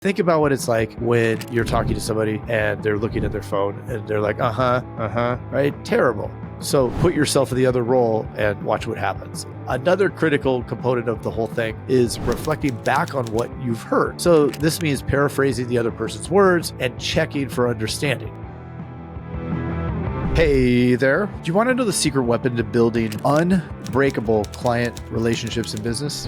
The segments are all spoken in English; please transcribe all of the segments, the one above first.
Think about what it's like when you're talking to somebody and they're looking at their phone and they're like, right? Terrible. So put yourself in the other role and watch what happens. Another critical component of the whole thing is reflecting back on what you've heard. So this means paraphrasing the other person's words and checking for understanding. Hey there. Do you want to know the secret weapon to building unbreakable client relationships in business?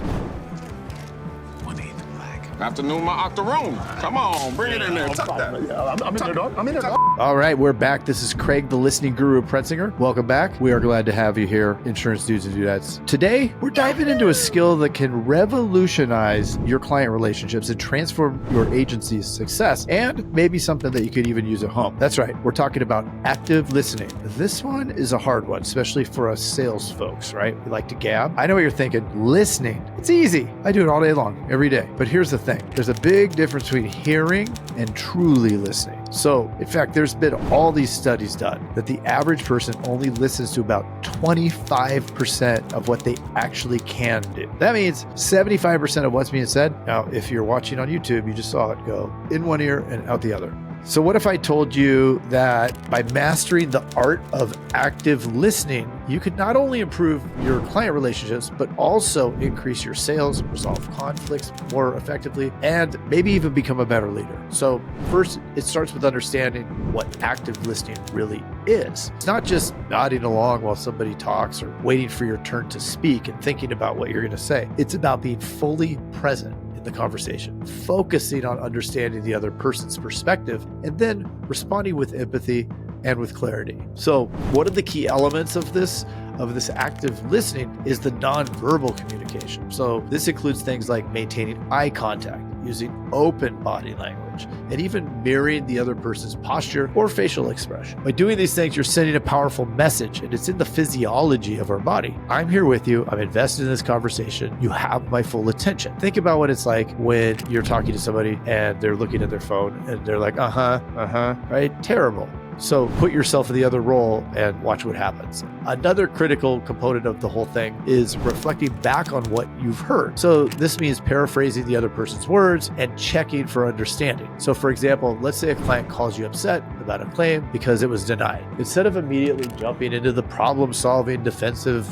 Afternoon, my octoroon. Come on, bring it in there. Tuck that. I'm in there, dog. I'm in there, dog. All right, we're back. This is Craig, the listening guru of Prensinger. Welcome back. We are glad to have you here, insurance dudes and dudettes. Today, we're diving into a skill that can revolutionize your client relationships and transform your agency's success, and maybe something that you could even use at home. That's right. We're talking about active listening. This one is a hard one, especially for us sales folks, right? We like to gab. I know what you're thinking. Listening. It's easy. I do it all day long, every day. But here's the thing. There's a big difference between hearing and truly listening. So, in fact, there's been all these studies done that the average person only listens to about 25% of what they actually can do. That means 75% of what's being said. Now, if you're watching on YouTube, you just saw it go in one ear and out the other. So what if I told you that by mastering the art of active listening, you could not only improve your client relationships, but also increase your sales, resolve conflicts more effectively, and maybe even become a better leader? So first, it starts with understanding what active listening really is. It's not just nodding along while somebody talks or waiting for your turn to speak and thinking about what you're going to say. It's about being fully present the conversation, focusing on understanding the other person's perspective, and then responding with empathy and with clarity. So one of the key elements of this active listening is the nonverbal communication. So this includes things like maintaining eye contact, using open body language, and even mirroring the other person's posture or facial expression. By doing these things, you're sending a powerful message, and it's in the physiology of our body. I'm here with you. I'm invested in this conversation. You have my full attention. Think about what it's like when you're talking to somebody and they're looking at their phone and they're like, right? Terrible. So put yourself in the other role and watch what happens. Another critical component of the whole thing is reflecting back on what you've heard. So this means paraphrasing the other person's words and checking for understanding. So for example, let's say a client calls you upset about a claim because it was denied. Instead of immediately jumping into the problem-solving, defensive,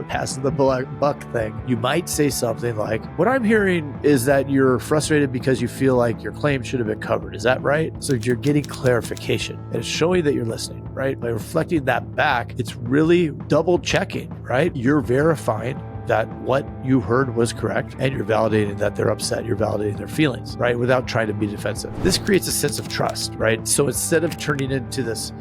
passing the buck thing, you might say something like, what I'm hearing is that you're frustrated because you feel like your claim should have been covered. Is that right? So you're getting clarification. And it's showing that you're listening, right? By reflecting that back, it's really double checking, right? You're verifying that what you heard was correct, and you're validating that they're upset. You're validating their feelings, right? Without trying to be defensive. This creates a sense of trust, right? So instead of turning into this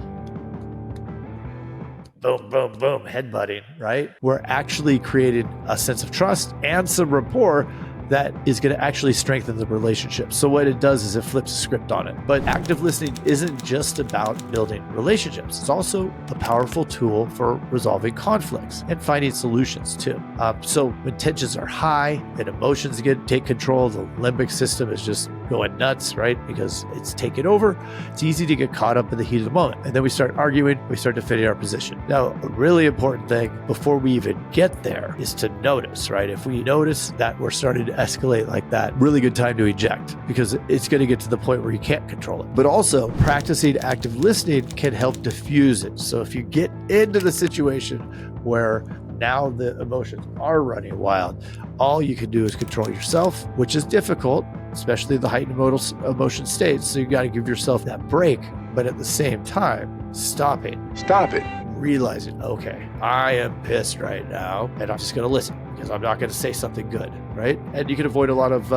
boom, boom, boom, headbutting, right? We're actually creating a sense of trust and some rapport that is going to actually strengthen the relationship. So what it does is it flips a script on it. But active listening isn't just about building relationships. It's also a powerful tool for resolving conflicts and finding solutions too. So when tensions are high and emotions take control, the limbic system is just going nuts, right? Because it's taken over. It's easy to get caught up in the heat of the moment. And then we start arguing, we start defending our position. Now, a really important thing before we even get there is to notice, right? If we notice that we're starting to escalate like that, really good time to eject, because it's going to get to the point where you can't control it. But also, practicing active listening can help diffuse it. So if you get into the situation where now the emotions are running wild, all you can do is control yourself, which is difficult, especially the heightened emotion states. So you got to give yourself that break, but at the same time, stop it. Realizing, okay, I am pissed right now, and I'm just going to listen because I'm not going to say something good, right? And you can avoid a lot of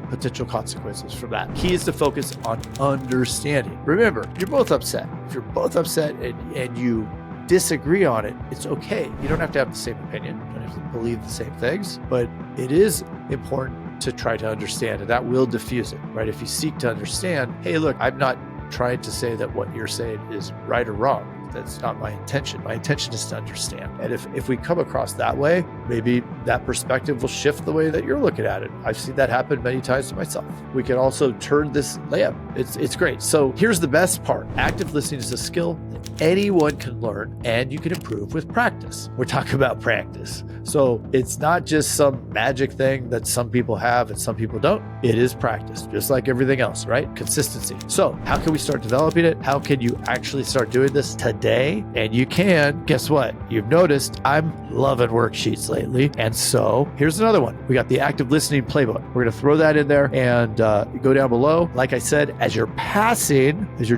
potential consequences from that. Key is to focus on understanding. Remember, you're both upset. If you're both upset and you disagree on it, it's okay. You don't have to have the same opinion. You don't have to believe the same things, but it is important to try to understand, and that will diffuse it, right? If you seek to understand, hey, look, I'm not trying to say that what you're saying is right or wrong. That's not my intention. My intention is to understand. And if we come across that way, maybe that perspective will shift the way that you're looking at it. I've seen that happen many times to myself. We can also turn this layup. It's great. So here's the best part. Active listening is a skill that anyone can learn and you can improve with practice. We're talking about practice. So it's not just some magic thing that some people have and some people don't. It is practice, just like everything else, right? Consistency. So how can we start developing it? How can you actually start doing this today? And you can. Guess what? You've noticed I'm loving worksheets lately. And so here's another one. We got the active listening playbook. We're going to throw that in there and go down below. Like I said, as you're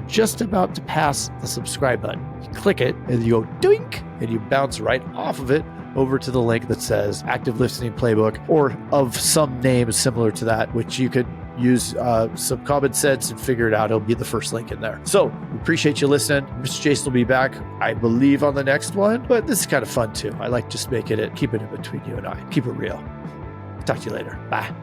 just about to pass the subscribe button, you click it and you go doink and you bounce right off of it over to the link that says active listening playbook or of some name similar to that, which you could use some common sense and figure it out. It'll be the first link in there. So we appreciate you listening. Mr. Jason will be back, I believe, on the next one, but this is kind of fun too. I like just keeping it between you and I. Keep it real. Talk to you later. Bye.